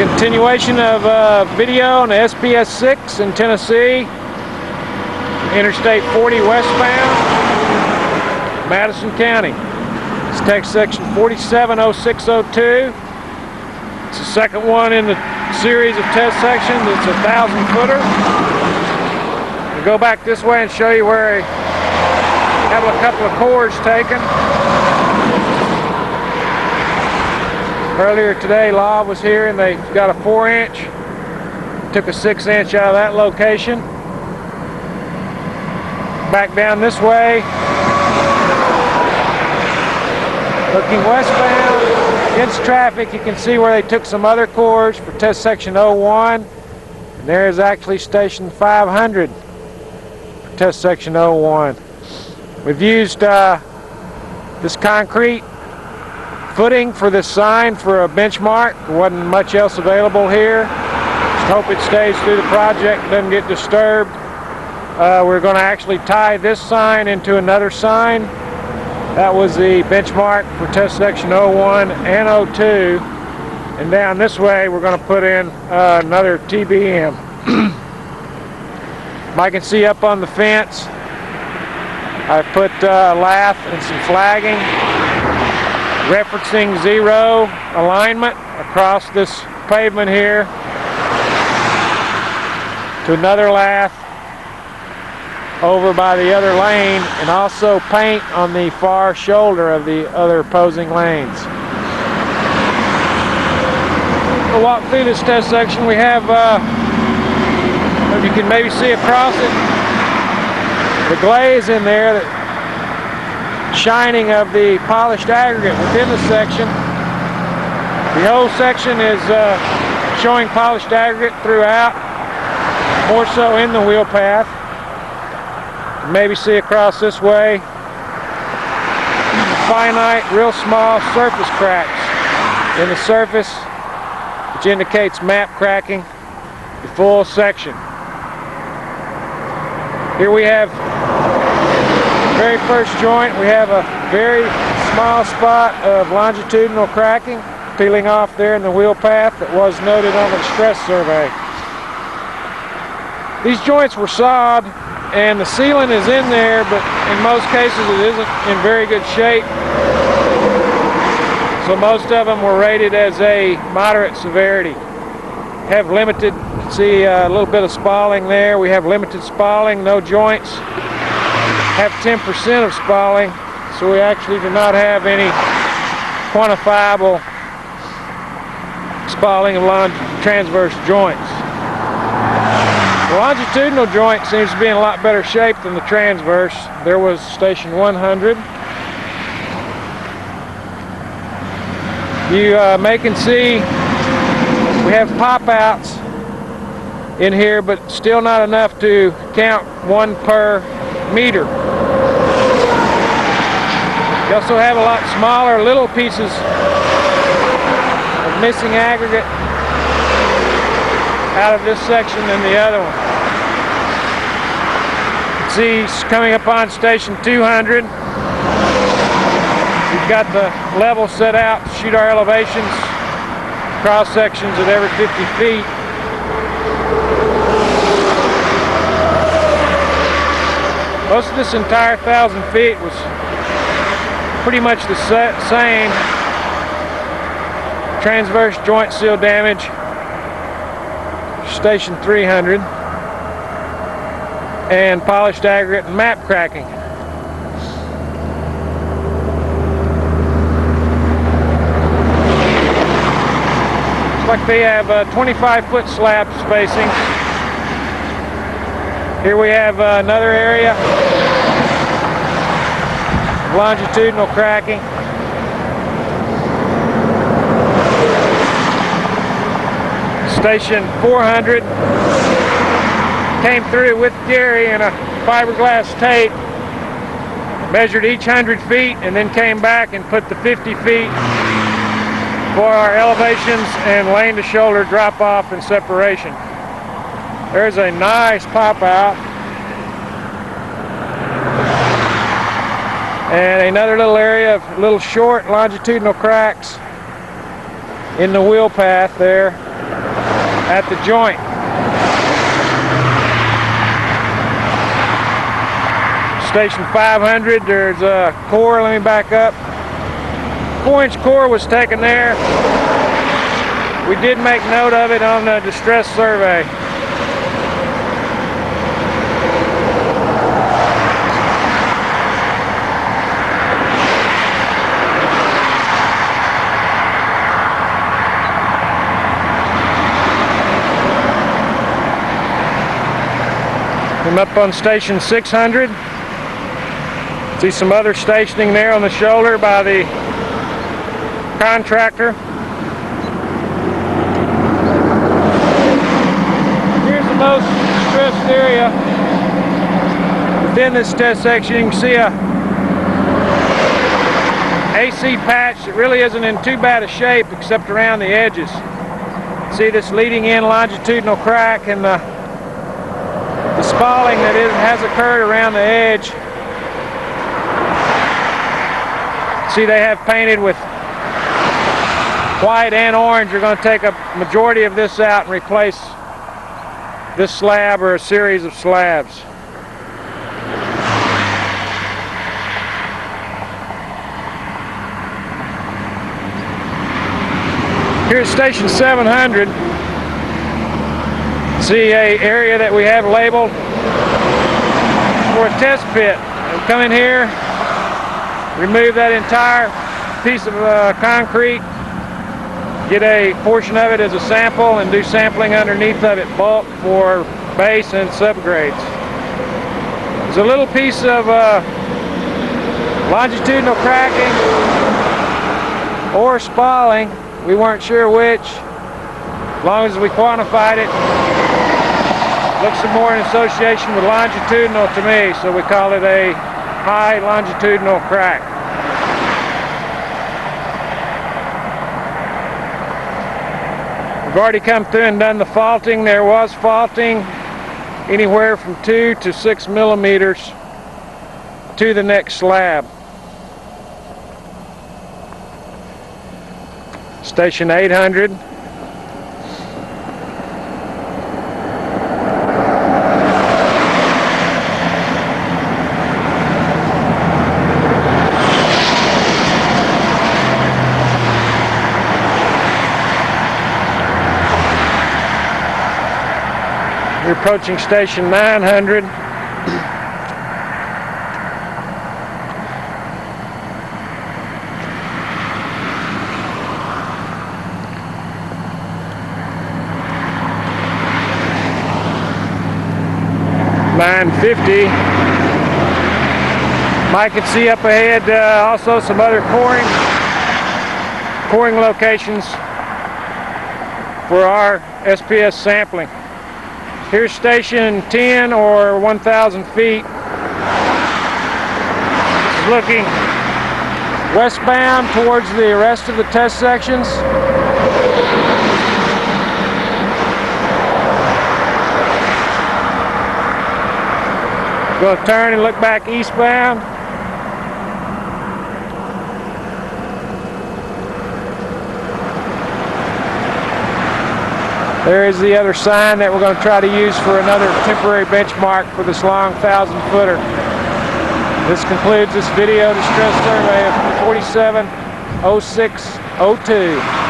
Continuation of video on the SPS 6 in Tennessee, Interstate 40 westbound, Madison County. It's text section 470602. It's the second one in the series of test sections. It's a 1,000-footer. We'll go back this way and show you where I have a couple of cores taken. Earlier today, Law was here and they got a 4-inch. Took a 6-inch out of that location. Back down this way. Looking westbound against traffic, you can see where they took some other cores for test section 01. And there is actually station 500 for test section 01. We've used this concrete footing for this sign for a benchmark. There wasn't much else available here. Just hope it stays through the project, doesn't get disturbed. We're going to actually tie this sign into another sign. That was the benchmark for test section 01 and 02. And down this way we're going to put in another TBM. I can see up on the fence I put lath and some flagging referencing 0 alignment across this pavement here to another lath over by the other lane, and also paint on the far shoulder of the other opposing lanes. We'll walk through this test section. We have, you can maybe see across it, the glaze in there, that shining of the polished aggregate within the section. The whole section is showing polished aggregate throughout, more so in the wheel path. Maybe see across this way, finite, real small surface cracks in the surface, which indicates map cracking the full section. Here we have very first joint. We have a very small spot of longitudinal cracking peeling off there in the wheel path that was noted on the stress survey. These joints were sawed and the sealant is in there, but in most cases it isn't in very good shape. So most of them were rated as a moderate severity. Have limited, see a little bit of spalling there. We have limited spalling, no joints. Have 10% of spalling, so we actually do not have any quantifiable spalling of transverse joints. The longitudinal joint seems to be in a lot better shape than the transverse. There was station 100. You may can see we have pop-outs in here, but still not enough to count 1 per meter. You also have a lot smaller little pieces of missing aggregate out of this section than the other one. You can see coming up on station 200, we've got the level set out to shoot our elevations, cross sections at every 50 feet. Most of this entire 1,000 feet was pretty much the same. Transverse joint seal damage, station 300, and polished aggregate and map cracking. Looks like they have 25-foot slab spacing. Here we have another area of longitudinal cracking. Station 400 came through with Gary in a fiberglass tape, measured each 100 feet, and then came back and put the 50 feet for our elevations and lane to shoulder drop off and separation. There's a nice pop out. And another little area of little short longitudinal cracks in the wheel path there. at the joint. Station 500, there's a core, let me back up. 4-inch core was taken there. We did make note of it on the distress survey. I'm up on station 600. See some other stationing there on the shoulder by the contractor. Here's the most stressed area within this test section. You can see a AC patch that really isn't in too bad a shape except around the edges. See this leading in longitudinal crack and the spalling that has occurred around the edge. See, they have painted with white and orange. You're going to take a majority of this out and replace this slab or a series of slabs. Here's station 700. See a area that we have labeled for a test pit. We'll come in here, remove that entire piece of concrete, get a portion of it as a sample, and do sampling underneath of it bulk for base and subgrades. There's a little piece of longitudinal cracking or spalling. We weren't sure which. As long as we quantified it, looks more in association with longitudinal to me, so we call it a high longitudinal crack. We've already come through and done the faulting. There was faulting anywhere from 2 to 6 millimeters to the next slab. Station 800. We're approaching station 900. $9.50. Mike can see up ahead also some other coring locations for our SPS sampling. Here's station 10 or 1,000 feet. This is looking westbound towards the rest of the test sections. Going to turn and look back eastbound. There is the other sign that we're going to try to use for another temporary benchmark for this long 1,000-footer. This concludes this video distress survey of 470602.